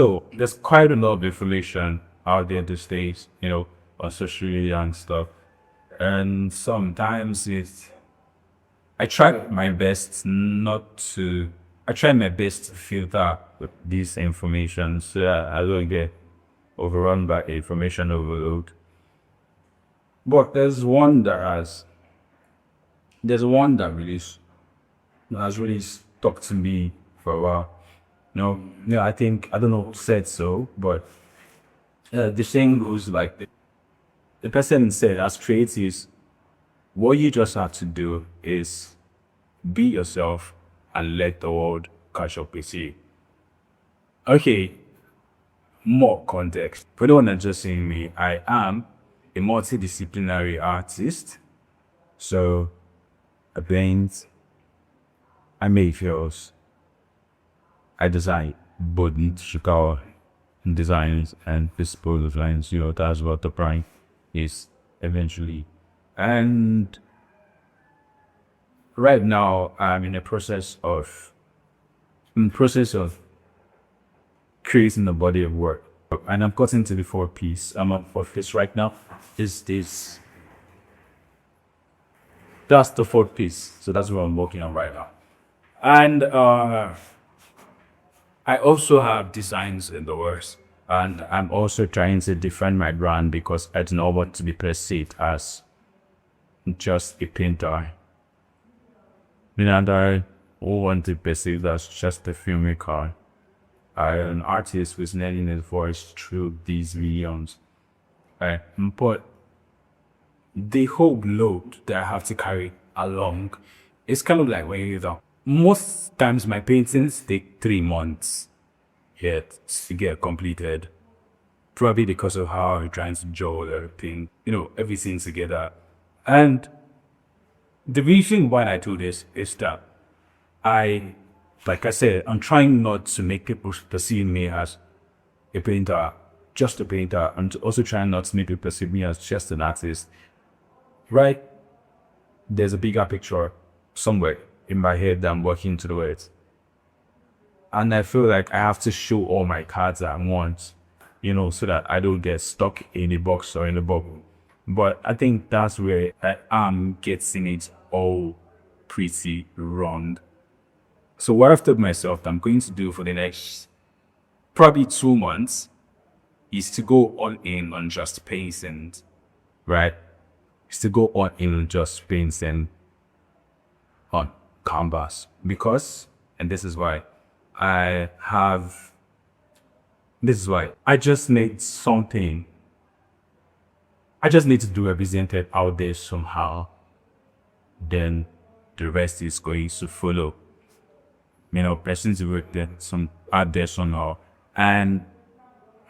So there's quite a lot of information out there these days, on social media and stuff. And sometimes I try my best not to, I try my best to filter this information so that I don't get overrun by information overload. But there's one that has really stuck to me for a while. I don't know who said so, but the saying goes like the person said, as creatives, what you just have to do is be yourself and let the world catch up with you. Okay, more context. For the one that's just seeing me, I am a multidisciplinary artist. So I paint, I make films, I design body, Chicago designs and physical designs. That's what the prime is eventually. And right now, I'm in the process of creating a body of work, and I'm cutting to the fourth piece. I'm on fourth piece right now. That's the fourth piece. So that's what I'm working on right now. And I also have designs in the works, and I'm also trying to defend my brand because I do not want to be perceived as just a painter. I want to be perceived as just a filmmaker. I'm an artist who's letting his voice through these mediums. But the whole load that I have to carry along is kind of like when you're down. Most times my paintings take 3 months yet to get completed. Probably because of how I'm trying to juggle everything together. And the reason why I do this is that like I said, I'm trying not to make people perceive me as a painter, just a painter, and also trying not to make people perceive me as just an artist. Right? There's a bigger picture somewhere in my head that I'm working towards. And I feel like I have to show all my cards at once, so that I don't get stuck in a box or in a bubble. But I think that's where I am getting it all pretty wrong. So what I've told myself that I'm going to do for the next probably 2 months is to go all in on just painting, right? Is to go all in on just painting on canvas. Because, and this is why, I just need something. I just need to do represented out there somehow. Then the rest is going to follow. Pressing to work there, some out there somehow. And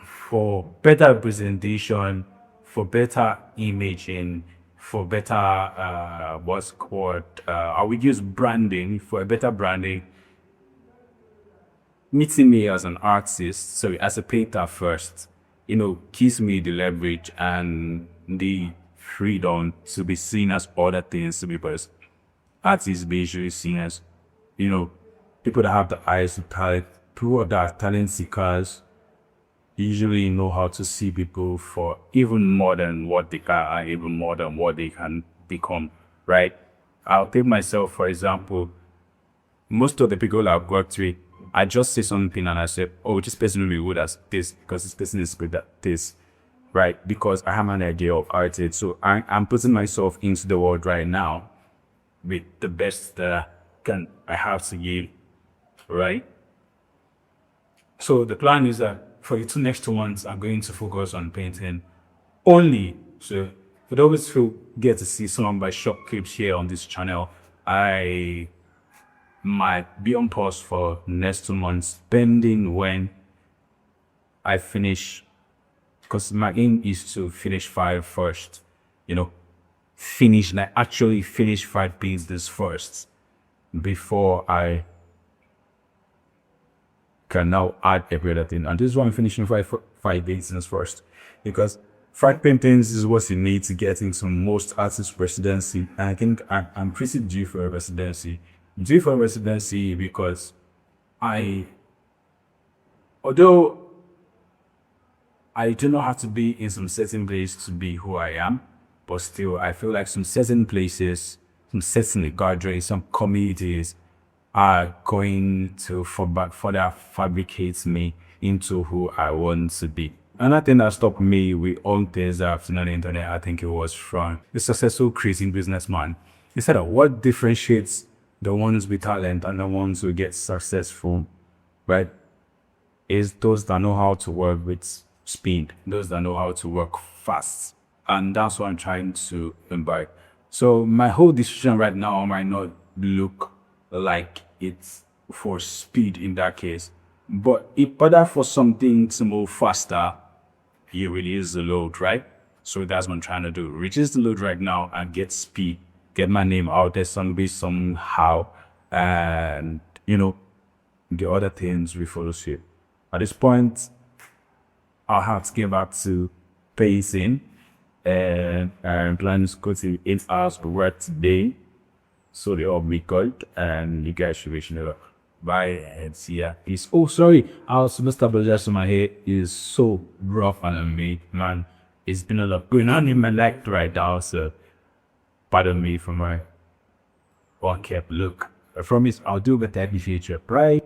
for better representation, for better imaging, for better I would use branding, for a better branding. Meeting me as an artist, sorry, as a painter first, gives me the leverage and the freedom to be seen as other things, because artists be usually seen as, people that have the eyes of talent, people that are talent seekers usually know how to see people for even more than what they are, even more than what they can become, right? I'll take myself, for example. Most of the people I've worked with, I just say something and I say, oh, this person will be good at this because this person is good at this, right? Because I have an idea of art. So I'm putting myself into the world right now with the best that I have to give, right? So the plan is that for the next 2 months, I'm going to focus on painting only. So for those who get to see some of my short clips here on this channel, I might be on pause for next 2 months, depending when I finish, because my aim is to finish 5 first, actually finish 5 paintings first before I can now add every other thing. And this is why I'm finishing 5 paintings first, because 5 paintings is what you need to get into most artist residency. And I think I'm pretty due for a residency. Because although I do not have to be in some certain place to be who I am, but still, I feel like some certain places, some certain gatherings, some communities are going to further fabricate me into who I want to be. Another thing that stopped me with all things that I've seen on the internet, I think it was from the successful creating businessman. He said that what differentiates the ones with talent and the ones who get successful, right, is those that know how to work with speed, those that know how to work fast. And that's what I'm trying to imbibe. So my whole decision right now might not look like it's for speed in that case. But in order for something to move faster, you release the load, right? So that's what I'm trying to do. Reduce the load right now and get speed, get my name out there somehow. And, the other things will follow suit. At this point, I'll have to get back to pacing. And I'm planning to go to 8 hours of work today. So they all be good. And you guys should wish me bye and see ya. Peace. Oh, sorry. I was supposed to apologize for my hair. It is so rough on me, man. It's been a lot going on in my life right now. So pardon me for my unkept look. I promise I'll do better in the future. Bye.